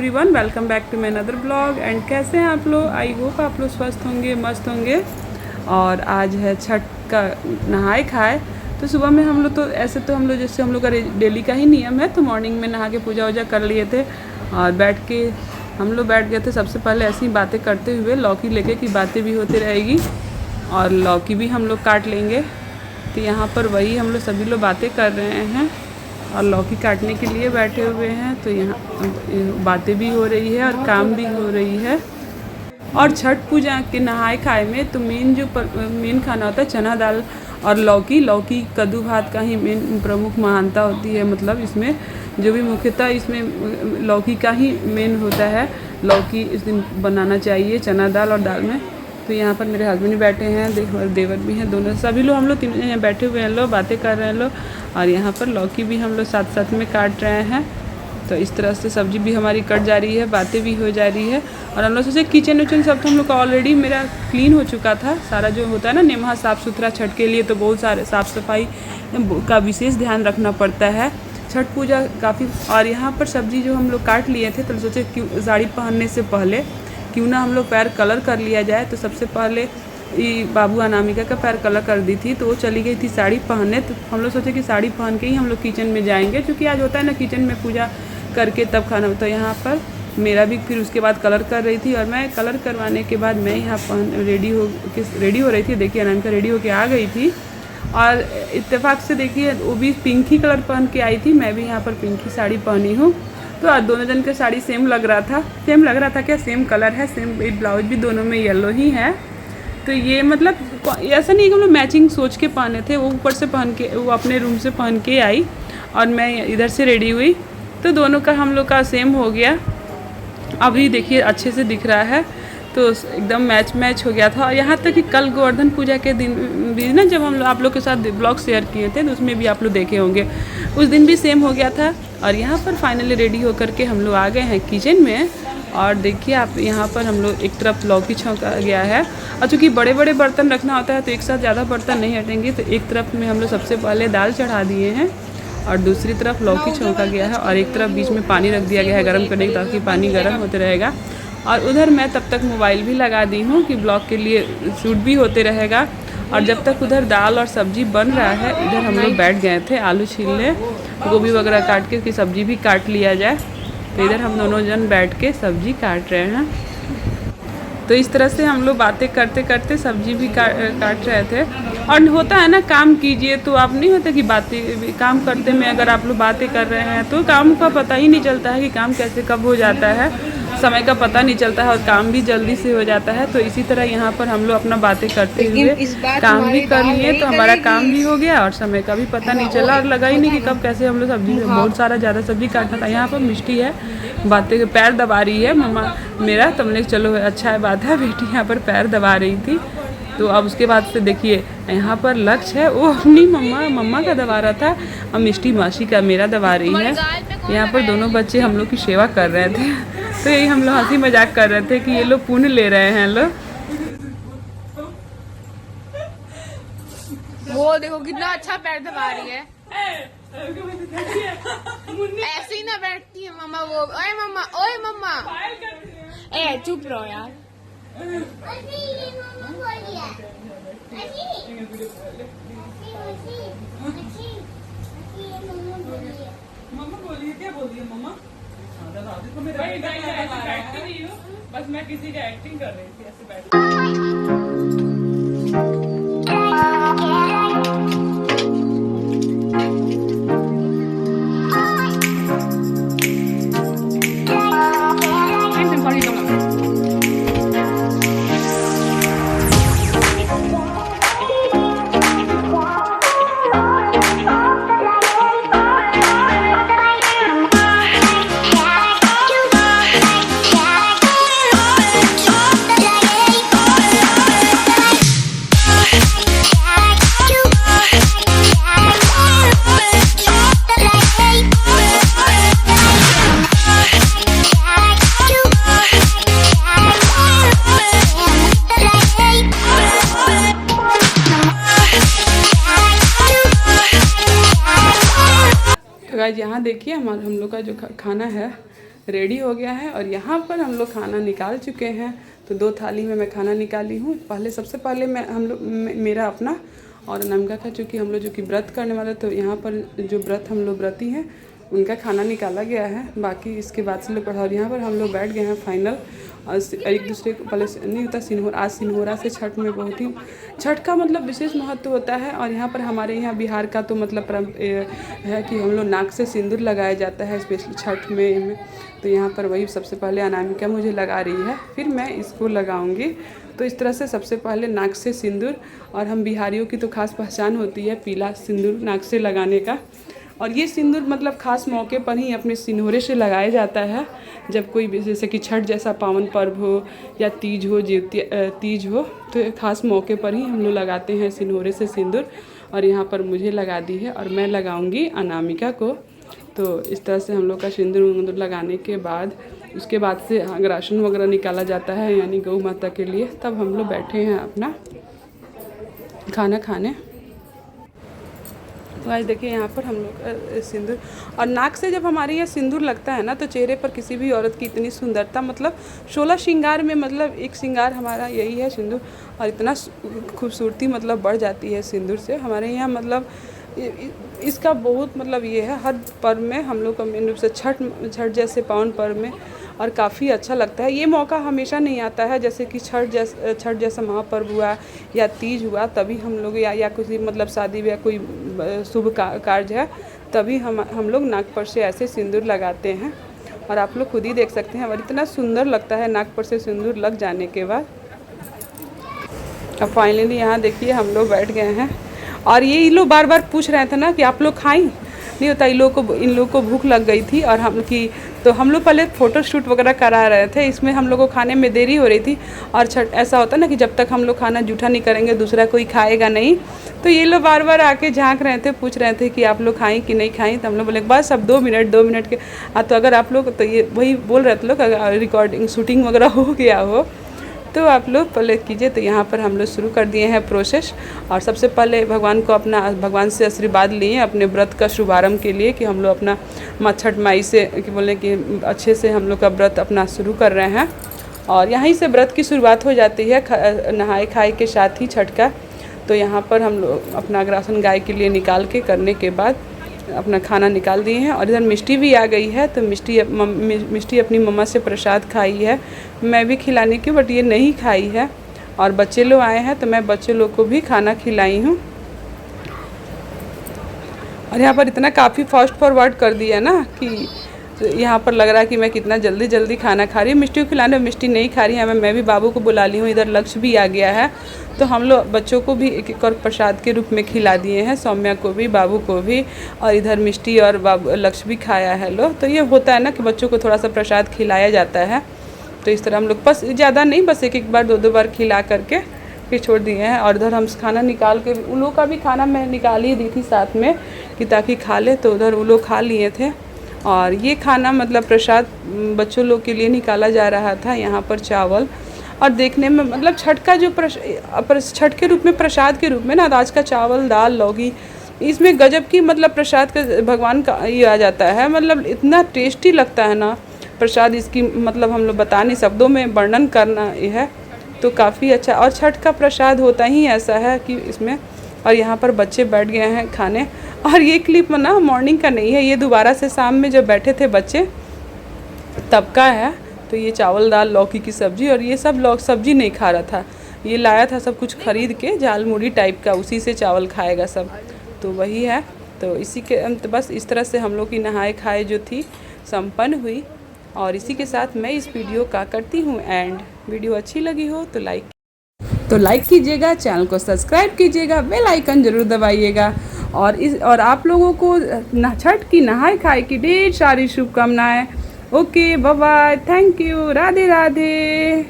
Everyone, welcome back to my another blog. एंड कैसे हैं आप लोग? आई होप आप लोग स्वस्थ होंगे, मस्त होंगे। और आज है छठ का नहाए खाए। तो सुबह में हम लोग तो ऐसे तो हम लोग जैसे हम लोग का डेली का ही नियम है, तो मॉर्निंग में नहा के पूजा वूजा कर लिए थे और हम लोग बैठ गए थे सबसे पहले ऐसी ही बातें करते हुए, लौकी लेके कि बातें भी होती रहेगी और लौकी भी हम लोग काट लेंगे। तो यहाँ पर वही हम लोग सभी लोग बातें कर रहे हैं और लौकी काटने के लिए बैठे हुए हैं। तो यहाँ बातें भी हो रही है और काम भी हो रही है। और छठ पूजा के नहाए खाए में तो मेन खाना होता है चना दाल और लौकी कद्दू भात का ही मेन प्रमुख महानता होती है। मतलब इसमें जो भी मुख्यतः इसमें लौकी का ही मेन होता है। लौकी इस दिन बनाना चाहिए चना दाल और दाल में। तो यहाँ पर मेरे हस्बैंड भी बैठे हैं, देवर भी हैं, दोनों सभी लोग हम लोग तीनों यहाँ बैठे हुए हैं, लोग बातें कर रहे हैं लोग। और यहाँ पर लौकी भी हम लोग साथ साथ में काट रहे हैं। तो इस तरह से सब्ज़ी भी हमारी कट जा रही है, बातें भी हो जा रही है। और हम लोग सोचे किचन उचन सब तो हम लोग का ऑलरेडी मेरा क्लीन हो चुका था। सारा जो होता है ना नेमहा साफ़ सुथरा छठ के लिए, तो बहुत सारे साफ़ सफाई का विशेष ध्यान रखना पड़ता है छठ पूजा काफ़ी। और यहाँ पर सब्ज़ी जो हम लोग काट लिए थे, तो सोचे क्यों साड़ी पहनने से पहले क्यों ना हम लोग पैर कलर कर लिया जाए। तो सबसे पहले बाबू अनामिका का पैर कलर कर दी थी, तो वो चली गई थी साड़ी पहनने। तो हम लोग सोचे कि साड़ी पहन के ही हम लोग किचन में जाएंगे, क्योंकि आज होता है ना किचन में पूजा करके तब खाना। तो यहाँ पर मेरा भी फिर उसके बाद कलर कर रही थी और मैं कलर करवाने के बाद मैं यहाँ रेडी हो रही थी। देखिए अनामिका रेडी होके आ गई थी और इत्तेफाक से देखिए वो भी पिंक ही कलर पहन के आई थी, मैं भी यहाँ पर पिंक ही साड़ी पहनी हूँ। तो दोनों जन का साड़ी सेम लग रहा था क्या, सेम कलर है, सेम ब्लाउज भी दोनों में येलो ही है। तो ये मतलब ऐसा नहीं कि हम लोग मैचिंग सोच के पहने थे। वो ऊपर से पहन के वो अपने रूम से पहन के आई और मैं इधर से रेडी हुई, तो दोनों का हम लोग का सेम हो गया। अभी देखिए अच्छे से दिख रहा है, तो एकदम मैच हो गया था। और यहाँ तक कि कल गोवर्धन पूजा के दिन भी ना, जब हम लोग आप लोग के साथ ब्लॉग शेयर किए थे, तो उसमें भी आप लोग देखे होंगे, उस दिन भी सेम हो गया था। और यहाँ पर फाइनली रेडी होकर के हम लोग आ गए हैं किचन में। और देखिए आप यहाँ पर हम लोग एक तरफ लौकी छौंका गया है, और चूँकि बड़े बड़े बर्तन रखना होता है तो एक साथ ज़्यादा बर्तन नहीं हटेंगे। तो एक तरफ में हम लोग सबसे पहले दाल चढ़ा दिए हैं और दूसरी तरफ लौकी छौंका गया है, और एक तरफ बीच में पानी रख दिया गया है गर्म करने के, ताकि पानी गर्म होते रहेगा। और उधर मैं तब तक मोबाइल भी लगा दी हूँ कि ब्लॉग के लिए शूट भी होते रहेगा। और जब तक उधर दाल और सब्जी बन रहा है, इधर हम लोग बैठ गए थे आलू छीलने, गोभी वगैरह काट के कि सब्जी भी काट लिया जाए। तो इधर हम दोनों जन बैठ के सब्जी काट रहे हैं। तो इस तरह से हम लोग बातें करते करते सब्जी भी काट रहे थे। और होता है ना, काम कीजिए तो आप नहीं होता कि बातें काम करते में अगर आप लोग बातें कर रहे हैं तो काम का पता ही नहीं चलता है कि काम कैसे कब हो जाता है, समय का पता नहीं चलता है और काम भी जल्दी से हो जाता है। तो इसी तरह यहाँ पर हम लोग अपना बातें करते हुए काम भी कर लिए, तो हमारा काम भी हो गया और समय का भी पता नहीं चला और लगा ही नहीं कि कब कैसे हम लोग सब्जी बहुत सारा ज़्यादा सब्जी काटना था। यहाँ पर मिष्टी है, बातें पैर दबा रही है मम्मा मेरा, तो हमने चलो अच्छा है, बात है, बेटी यहाँ पर पैर दबा रही थी। तो अब उसके बाद से देखिए यहाँ पर लक्ष्य है, वो अपनी मम्मा का दबा रहा था और मिष्टी मासी का मेरा दबा रही है। यहाँ पर दोनों बच्चे हम लोग की सेवा कर रहे थे, तो यही हम लोग हंसी मजाक कर रहे थे कि ये लोग पुण्य ले रहे हैं लोग। वो देखो कितना अच्छा पैर दबा रही है, ऐसे ही ना बैठती है मम्मा। वो ओए मम्मा ए चुप रहो यार। मम्मा बोलिए, क्या बोल रही है मम्मा? बैठती नहीं हूँ, बस मैं किसी का एक्टिंग कर रही थी ऐसे बैठ। गाइस यहाँ देखिए हम लोग का जो खाना है, रेडी हो गया है और यहाँ पर हम लोग खाना निकाल चुके हैं। तो 2 थाली में मैं खाना निकाली हूँ। सबसे पहले मेरा अपना और अनामिका का, चूँकि हम लोग जो कि व्रत करने वाले, तो यहाँ पर जो व्रत व्रती हैं उनका खाना निकाला गया है। बाकी इसके बाद से लोग पढ़ा, और यहाँ पर हम लोग बैठ गए हैं फाइनल। और एक दूसरे को पहले नहीं होता सिन्होरा, आज सिन्होरा से छठ में बहुत ही, छठ का मतलब विशेष महत्व होता है। और यहाँ पर हमारे यहाँ बिहार का तो मतलब है कि हम लोग नाक से सिंदूर लगाया जाता है स्पेशली छठ में। तो यहाँ पर वही सबसे पहले अनामिका मुझे लगा रही है, फिर मैं इसको लगाऊंगी। तो इस तरह से सबसे पहले नाक से सिंदूर, और हम बिहारियों की तो खास पहचान होती है पीला सिंदूर नाक से लगाने का। और ये सिंदूर मतलब ख़ास मौके पर ही अपने सिन्होरे से लगाया जाता है, जब कोई जैसे कि छठ जैसा पावन पर्व हो या तीज हो, तो ख़ास मौके पर ही हम लोग लगाते हैं सिन्होरे से सिंदूर। और यहाँ पर मुझे लगा दी है और मैं लगाऊंगी अनामिका को। तो इस तरह से हम लोग का सिंदूर लगाने के बाद उसके बाद से राशन वगैरह निकाला जाता है, यानी गौ माता के लिए। तब हम लोग बैठे हैं अपना खाना खाने। तो आज देखिए यहाँ पर हम लोग सिंदूर, और नाक से जब हमारे यहाँ सिंदूर लगता है ना, तो चेहरे पर किसी भी औरत की इतनी सुंदरता, मतलब 16 श्रृंगार में मतलब एक श्रृंगार हमारा यही है सिंदूर। और इतना खूबसूरती मतलब बढ़ जाती है सिंदूर से हमारे यहाँ। मतलब इसका बहुत मतलब ये है, हर पर्व में हम लोग का मेन रूप से छठ जैसे पावन पर्व में, और काफ़ी अच्छा लगता है। ये मौका हमेशा नहीं आता है, जैसे कि छठ जैसा महापर्व हुआ या तीज हुआ, तभी हम लोग या किसी मतलब शादी या कोई शुभ कार्य है, तभी हम लोग नाक पर से ऐसे सिंदूर लगाते हैं। और आप लोग खुद ही देख सकते हैं, और इतना सुंदर लगता है नाक पर से सिंदूर लग जाने के बाद। अब फाइनली यहाँ देखिए हम लोग बैठ गए हैं, और ये लोग बार बार पूछ रहे थे ना कि आप लोग खाएं, नहीं होता, इन लोगों को भूख लग गई थी। और तो हम लोग पहले फ़ोटो शूट वगैरह करा रहे थे, इसमें हम लोग को खाने में देरी हो रही थी। और छठ ऐसा होता है ना कि जब तक हम लोग खाना जूठा नहीं करेंगे दूसरा कोई खाएगा नहीं। तो ये लोग बार बार आके झांक रहे थे, पूछ रहे थे कि आप लोग खाएं कि नहीं खाएं। तो हम लोग बोले बस अब 2 मिनट के। तो अगर आप लोग, तो ये वही बोल रहे थे लोग, अगर रिकॉर्डिंग शूटिंग वगैरह हो गया हो तो आप लोग पहले कीजिए। तो यहाँ पर हम लोग शुरू कर दिए हैं प्रोसेस। और सबसे पहले भगवान से आशीर्वाद लिए अपने व्रत का शुभारंभ के लिए, कि हम लोग अपना छठ माई से कि बोले कि अच्छे से हम लोग का व्रत अपना शुरू कर रहे हैं। और यहीं से व्रत की शुरुआत हो जाती है नहाए खाए के साथ ही छठ का। तो यहाँ पर हम लोग अपना राशन गाय के लिए निकाल के करने के बाद अपना खाना निकाल दिए हैं। और इधर मिष्टी भी आ गई है, तो मिष्टी अपनी मम्मा से प्रसाद खाई है, मैं भी खिलाने की, बट ये नहीं खाई है। और बच्चे लोग आए हैं तो मैं बच्चे लोग को भी खाना खिलाई हूँ। और यहाँ पर इतना काफ़ी फास्ट फॉरवर्ड कर दिया ना कि यहाँ पर लग रहा है कि मैं कितना जल्दी खाना खा रही हूँ। मिष्टी को खिलाने, मिष्टी नहीं खा रही है, मैं भी बाबू को बुला ली हूँ। इधर लक्ष्य भी आ गया है, तो हम लोग बच्चों को भी एक और प्रसाद के रूप में खिला दिए हैं, सौम्या को भी, बाबू को भी। और इधर मिष्टी और लक्ष्य भी खाया है लो। तो ये होता है ना कि बच्चों को थोड़ा सा प्रसाद खिलाया जाता है। तो इस तरह हम लोग बस ज़्यादा नहीं, बस एक बार 2 बार खिला करके फिर छोड़ दिए हैं। और इधर हम खाना निकाल के, उन लोगों का भी खाना मैं निकाल ही दी थी साथ में कि ताकि खा ले। तो उधर वो लोग खा लिए थे। और ये खाना मतलब प्रसाद बच्चों लोग के लिए निकाला जा रहा था। यहाँ पर चावल, और देखने में मतलब छठ का जो छठ के रूप में, प्रसाद के रूप में ना, आज का चावल दाल लौकी, इसमें गजब की मतलब प्रसाद का भगवान का ये आ जाता है। मतलब इतना टेस्टी लगता है ना प्रसाद, इसकी मतलब हम लोग बता नहीं, शब्दों में वर्णन करना ये है। तो काफ़ी अच्छा, और छठ का प्रसाद होता ही ऐसा है कि इसमें। और यहाँ पर बच्चे बैठ गए हैं खाने। और ये क्लिप ना मॉर्निंग का नहीं है, ये दोबारा से शाम में जब बैठे थे बच्चे तब का है। तो ये चावल दाल लौकी की सब्ज़ी, और ये सब सब्ज़ी नहीं खा रहा था, ये लाया था सब कुछ खरीद के, जाल मुड़ी टाइप का, उसी से चावल खाएगा सब। तो वही है। तो इसी के अंत बस इस तरह से हम लोग की नहाए खाए जो थी संपन्न हुई। और इसी के साथ मैं इस वीडियो का करती हूँ एंड। वीडियो अच्छी लगी हो तो लाइक कीजिएगा, चैनल को सब्सक्राइब कीजिएगा, बेल आइकन जरूर दबाइएगा। और आप लोगों को छठ की नहाए खाए की ढेर सारी शुभकामनाएं। Okay, bye bye, thank you, Radhe Radhe.